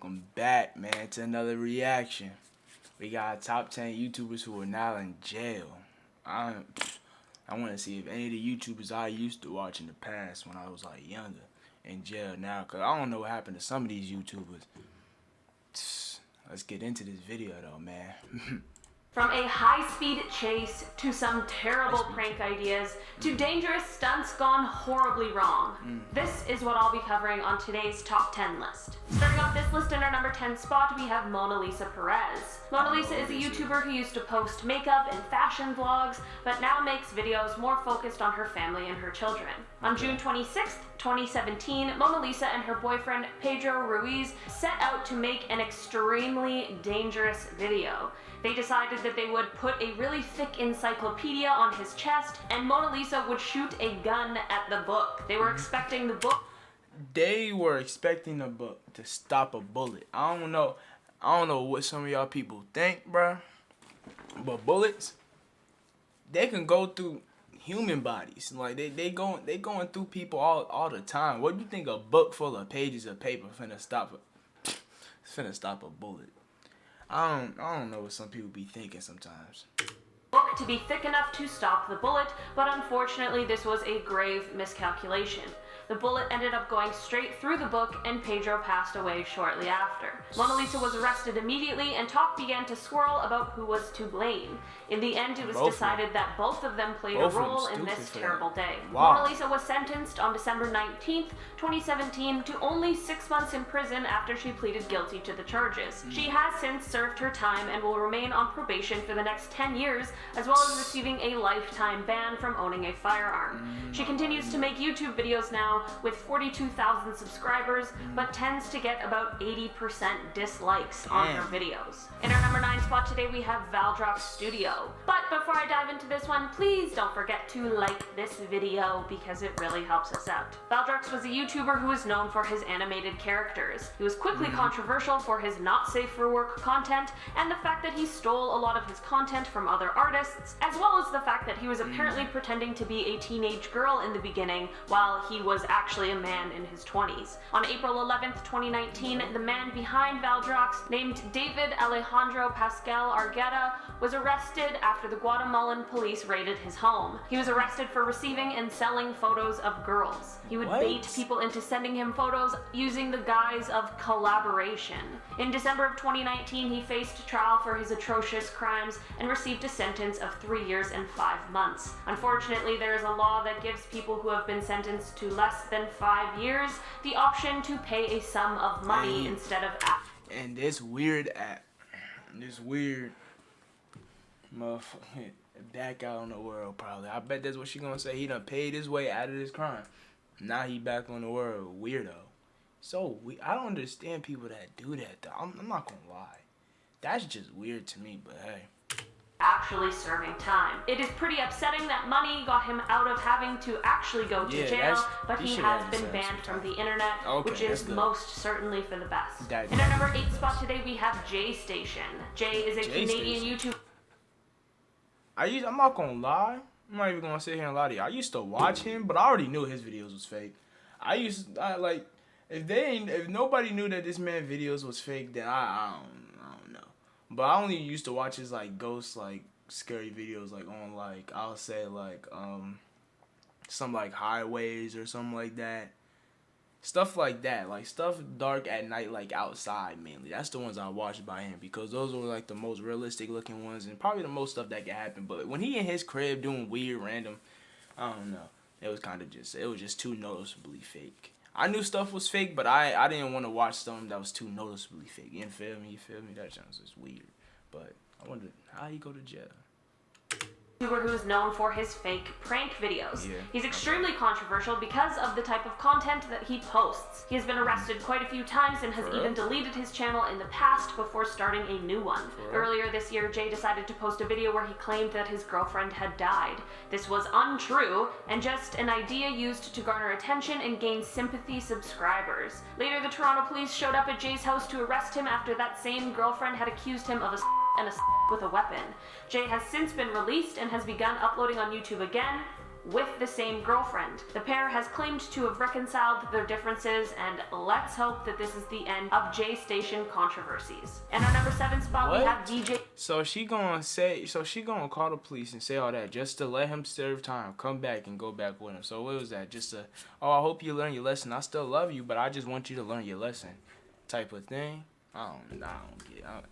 Welcome back, man, to another reaction. We got top 10 YouTubers who are now in jail. I want to see if any of the YouTubers I used to watch in the past when I was like younger in jail now, because I don't know what happened to some of these YouTubers. Let's get into this video though, man. From a high-speed chase to some terrible prank ideas to dangerous stunts gone horribly wrong. This is what I'll be covering on today's top 10 list. Starting off this list in our number 10 spot, we have Mona Lisa Perez. Mona Lisa is a YouTuber who used to post makeup and fashion vlogs, but now makes videos more focused on her family and her children. On June 26th, 2017, Mona Lisa and her boyfriend Pedro Ruiz set out to make an extremely dangerous video. They decided that they would put a really thick encyclopedia on his chest, and Mona Lisa would shoot a gun at the book. They were expecting the book to stop a bullet. I don't know what some of y'all people think, bruh, but bullets, they can go through human bodies. Like they going through people all the time. What do you think a book full of pages of paper finna stop a bullet? I don't know what some people be thinking sometimes. Book to be thick enough to stop the bullet, but unfortunately this was a grave miscalculation. The bullet ended up going straight through the book, and Pedro passed away shortly after. Mona Lisa was arrested immediately, and talk began to swirl about who was to blame. In the end, it was decided that both of them played a role in this terrible day. Wow. Mona Lisa was sentenced on December 19th, 2017 to only 6 months in prison after she pleaded guilty to the charges. She has since served her time and will remain on probation for the next 10 years, as well as receiving a lifetime ban from owning a firearm. She continues to make YouTube videos now with 42,000 subscribers, but tends to get about 80% dislikes on her videos. In our number 9 spot today, we have Bxndz Studio. But before I dive into this one, please don't forget to like this video because it really helps us out. Bxndz was a YouTuber who was known for his animated characters. He was quickly controversial for his not safe for work content and the fact that he stole a lot of his content from other artists, as well as the fact that he was apparently pretending to be a teenage girl in the beginning while he was actually a man in his 20s. On April 11th, 2019, the man behind Bxndz, named David Alejandro Pascal Argueta, was arrested after the Guatemalan police raided his home. He was arrested for receiving and selling photos of girls. He would bait people into sending him photos using the guise of collaboration. In December of 2019, he faced trial for his atrocious crimes and received a sentence of 3 years and 5 months. Unfortunately, there is a law that gives people who have been sentenced to less than 5 years the option to pay a sum of money instead of And this weird motherfucker back out in the world probably. I bet that's what she gonna say. He done paid his way out of this crime. Now he back on the world. Weirdo. So I don't understand people that do that though. I'm not gonna lie. That's just weird to me, but hey. Actually serving time. It is pretty upsetting that money got him out of having to actually go to jail, but he has been banned from the internet, which is most certainly for the best. In our number 8 spot today, we have J Station. Jay is a Canadian YouTuber. I'm not gonna lie. I'm not even gonna sit here and lie to you. I used to watch him, but I already knew his videos was fake. If nobody knew that this man's videos was fake, then I don't know. But I only used to watch his like ghost like scary videos like on like I'll say like some like highways or something like that. Stuff like that, like stuff dark at night, like outside mainly. That's the ones I watched by him because those were like the most realistic looking ones and probably the most stuff that could happen. But when he in his crib doing weird random, I don't know. It was just too noticeably fake. I knew stuff was fake, but I didn't want to watch something that was too noticeably fake. You feel me? That sounds just weird. But I wonder how he go to jail. Who is known for his fake prank videos. He's extremely controversial because of the type of content that he posts. He has been arrested quite a few times and has even deleted his channel in the past before starting a new one. Earlier this year, Jay decided to post a video where he claimed that his girlfriend had died. This was untrue and just an idea used to garner attention and gain sympathy subscribers. Later, the Toronto police showed up at Jay's house to arrest him after that same girlfriend had accused him of a with a weapon. Jay has since been released and has begun uploading on YouTube again. with the same girlfriend. The pair has claimed to have reconciled their differences, and let's hope that this is the end of J Station controversies. In our number 7 spot, we have DJ. So she gonna call the police and say all that just to let him serve time, come back and go back with him. So what was that? Just oh, I hope you learn your lesson. I still love you, but I just want you to learn your lesson, type of thing. I don't get it.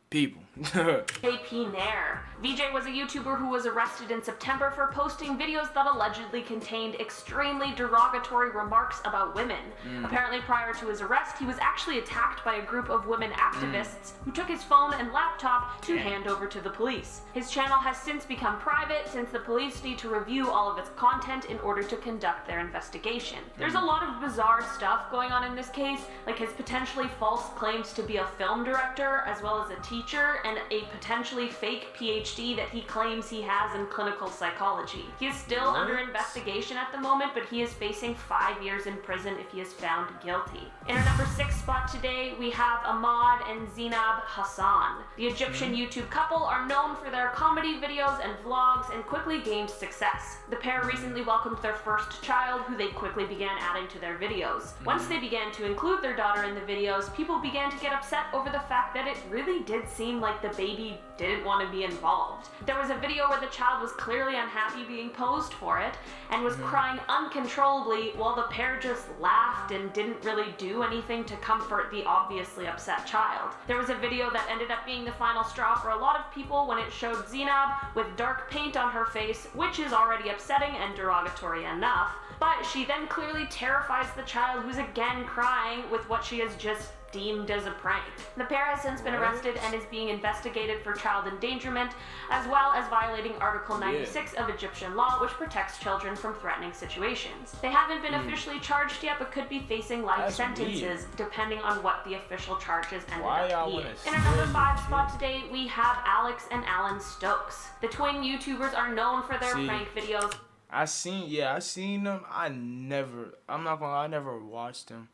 People. JP Nair. VJ was a YouTuber who was arrested in September for posting videos that allegedly contained extremely derogatory remarks about women. Apparently, prior to his arrest, he was actually attacked by a group of women activists who took his phone and laptop to hand over to the police. His channel has since become private since the police need to review all of its content in order to conduct their investigation. There's a lot of bizarre stuff going on in this case, like his potentially false claims to be a film director, as well as a teacher, and a potentially fake PhD that he claims he has in clinical psychology. He is still under investigation at the moment, but he is facing 5 years in prison if he is found guilty. In our number 6 spot today, we have Ahmad and Zainab Hassan. The Egyptian YouTube couple are known for their comedy videos and vlogs and quickly gained success. The pair recently welcomed their first child, who they quickly began adding to their videos. Once they began to include their daughter in the videos, people began to get upset over the fact that it really did seem like the baby didn't want to be involved. There was a video where the child was clearly unhappy being posed for it and was crying uncontrollably while the pair just laughed and didn't really do anything to comfort the obviously upset child. There was a video that ended up being the final straw for a lot of people when it showed Zainab with dark paint on her face, which is already upsetting and derogatory enough, but she then clearly terrifies the child, who's again crying with what she has just deemed as a prank. The pair has since been arrested and is being investigated for child endangerment, as well as violating Article 96 of Egyptian law, which protects children from threatening situations. They haven't been officially charged yet, but could be facing life sentences depending on what the official charges ended up being. In our number 5 spot today, we have Alex and Alan Stokes. The twin YouTubers are known for their prank videos. I seen them. I'm not gonna lie, I never watched them.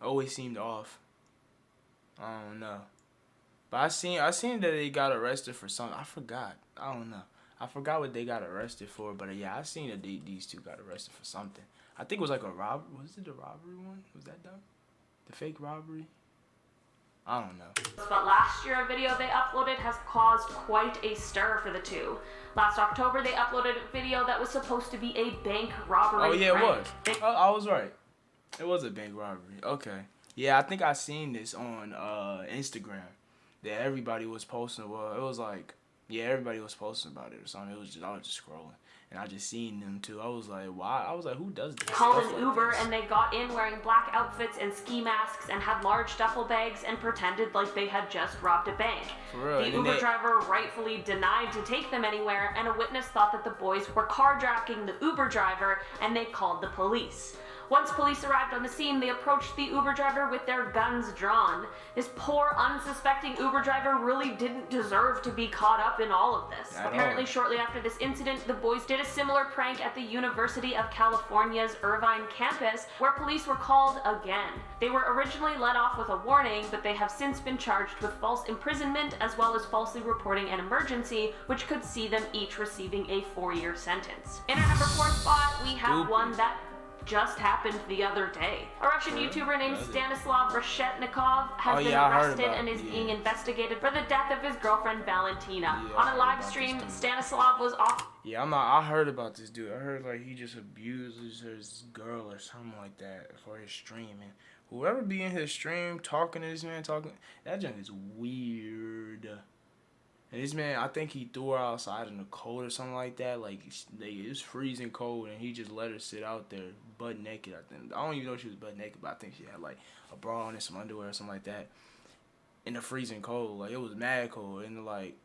Always seemed off. I don't know. But I seen that they got arrested for something. I forgot. I don't know. I forgot what they got arrested for. But yeah, I seen that these two got arrested for something. I think it was like a robbery. Was it the robbery one? Was that done? The fake robbery? I don't know. But last year, a video they uploaded has caused quite a stir for the two. Last October, they uploaded a video that was supposed to be a bank robbery. Oh yeah, prank. It was. I was right. It was a bank robbery. Okay. Yeah, I think I seen this on Instagram. That everybody was posting. Well, it was like, yeah, everybody was posting about it or something. I was just scrolling. And I just seen them too. I was like, why? I was like, who does this? Called an Uber, and they got in wearing black outfits and ski masks and had large duffel bags and pretended like they had just robbed a bank. For real. The Uber driver rightfully denied to take them anywhere, and a witness thought that the boys were carjacking the Uber driver, and they called the police. Once police arrived on the scene, they approached the Uber driver with their guns drawn. This poor, unsuspecting Uber driver really didn't deserve to be caught up in all of this. Apparently, shortly after this incident, the boys did a similar prank at the University of California's Irvine campus, where police were called again. They were originally let off with a warning, but they have since been charged with false imprisonment as well as falsely reporting an emergency, which could see them each receiving a 4-year sentence. In our number 4 spot, we have one that just happened the other day. A Russian YouTuber named Stanislav Reshetnikov has been arrested and is being investigated for the death of his girlfriend Valentina. On a live stream, Stanislav was off. Yeah, I heard about this dude. I heard like he just abuses his girl or something like that for his stream. And whoever be in his stream talking to this man, that junk is weird. And this man, I think he threw her outside in the cold or something like that. Like, it was freezing cold, and he just let her sit out there butt naked, I think. I don't even know if she was butt naked, but I think she had, like, a bra on and some underwear or something like that. In the freezing cold. Like, it was mad cold. And, like...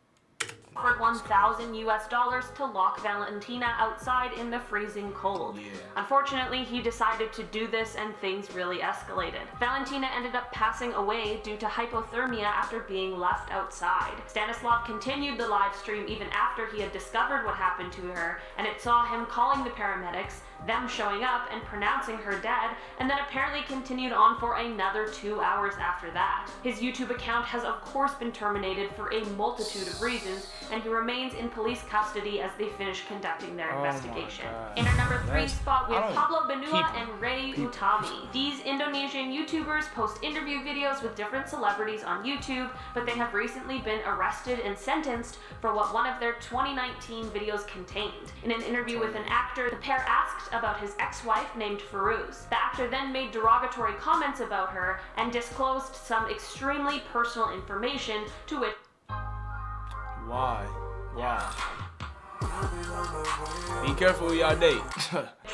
offered $1,000 to lock Valentina outside in the freezing cold. Yeah. Unfortunately, he decided to do this and things really escalated. Valentina ended up passing away due to hypothermia after being left outside. Stanislav continued the live stream even after he had discovered what happened to her, and it saw him calling the paramedics, them showing up and pronouncing her dead, and then apparently continued on for another 2 hours after that. His YouTube account has of course been terminated for a multitude of reasons, and he remains in police custody as they finish conducting their investigation. In our number 3 spot, we have Pablo Benua and Ray Utami. These Indonesian YouTubers post interview videos with different celebrities on YouTube, but they have recently been arrested and sentenced for what one of their 2019 videos contained. In an interview with an actor, the pair asked about his ex-wife named Firuz. The actor then made derogatory comments about her and disclosed some extremely personal information, to which Why? Be careful who y'all date.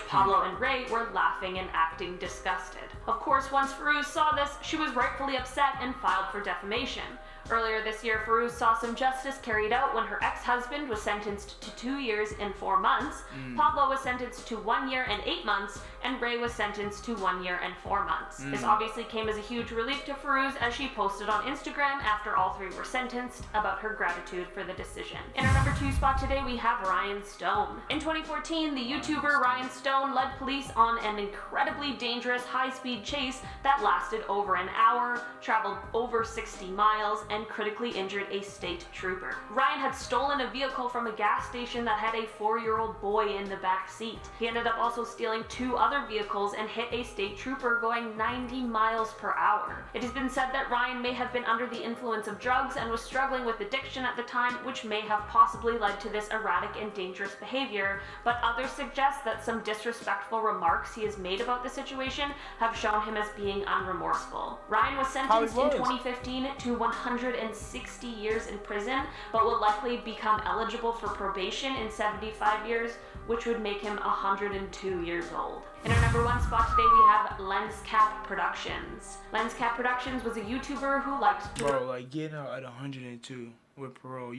Pablo and Ray were laughing and acting disgusted. Of course, once Firuz saw this, she was rightfully upset and filed for defamation. Earlier this year, Firuz saw some justice carried out when her ex-husband was sentenced to 2 years and 4 months, Pablo was sentenced to 1 year and 8 months, and Ray was sentenced to 1 year and 4 months. This obviously came as a huge relief to Firuz, as she posted on Instagram after all 3 were sentenced about her gratitude for the decision. In our number 2 spot today, we have Ryan Stone. In 2014, the YouTuber Ryan Stone led police on an incredibly dangerous high-speed chase that lasted over an hour, traveled over 60 miles, and critically injured a state trooper. Ryan had stolen a vehicle from a gas station that had a 4-year-old boy in the back seat. He ended up also stealing 2 other vehicles and hit a state trooper going 90 miles per hour. It has been said that Ryan may have been under the influence of drugs and was struggling with addiction at the time, which may have possibly led to this erratic and dangerous behavior, but others suggest that some disrespectful remarks he has made about the situation have shown him as being unremorseful. Ryan was sentenced in 2015 to 160 years in prison, but will likely become eligible for probation in 75 years, which would make him 102 years old. In our number 1 spot today, we have LensCap Productions. LensCap Productions was a YouTuber who liked to... Bro, like getting out at 102 with parole,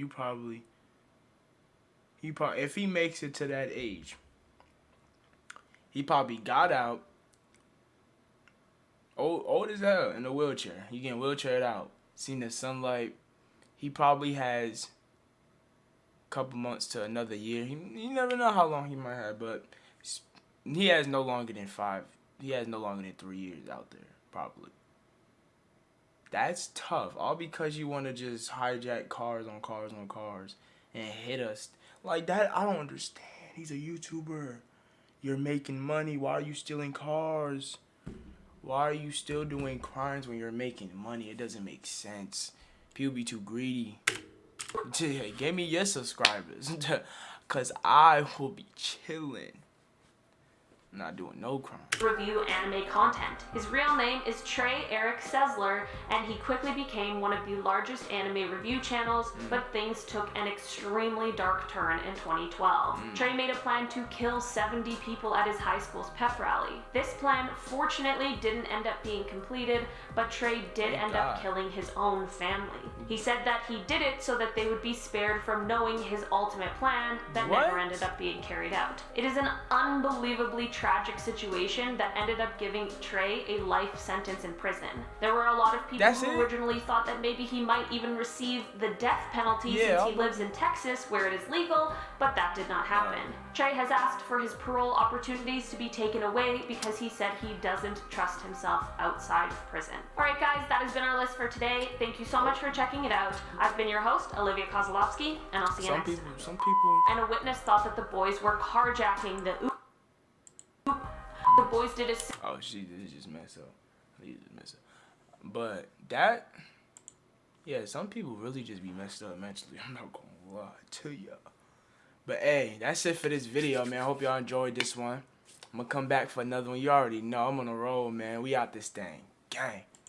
if he makes it to that age, he probably got out old as hell in a wheelchair. He getting wheelchaired out, seen the sunlight. He probably has a couple months to another year. You never know how long he might have, but he has no longer than 3 years out there, probably. That's tough, all because you want to just hijack cars on cars on cars and hit us like that. I don't understand. He's a YouTuber. You're making money. Why are you stealing cars? Why are you still doing crimes when you're making money? It doesn't make sense. People be too greedy. Give me your subscribers, cause I will be chilling. I'm not doing no crime. Review anime content. His real name is Trey Eric Sessler, and he quickly became one of the largest anime review channels, but things took an extremely dark turn in 2012. Trey made a plan to kill 70 people at his high school's pep rally. This plan fortunately didn't end up being completed, but Trey did end up killing his own family. He said that he did it so that they would be spared from knowing his ultimate plan that never ended up being carried out. It is an unbelievably tragic situation that ended up giving Trey a life sentence in prison. There were a lot of people who originally thought that maybe he might even receive the death penalty since he lives in Texas where it is legal, but that did not happen. Trey has asked for his parole opportunities to be taken away because he said he doesn't trust himself outside of prison. Alright guys, that has been our list for today. Thank you so much for checking it out. I've been your host, Olivia Kozlowski, and I'll see you next time. Some people... And a witness thought that the boys were carjacking the boys did a... Oh, she just messed up. But that... Yeah, some people really just be messed up mentally. I'm not gonna lie to y'all. But hey, that's it for this video, man. I hope y'all enjoyed this one. I'm gonna come back for another one. You already know I'm on a roll, man. We out this thing. Gang.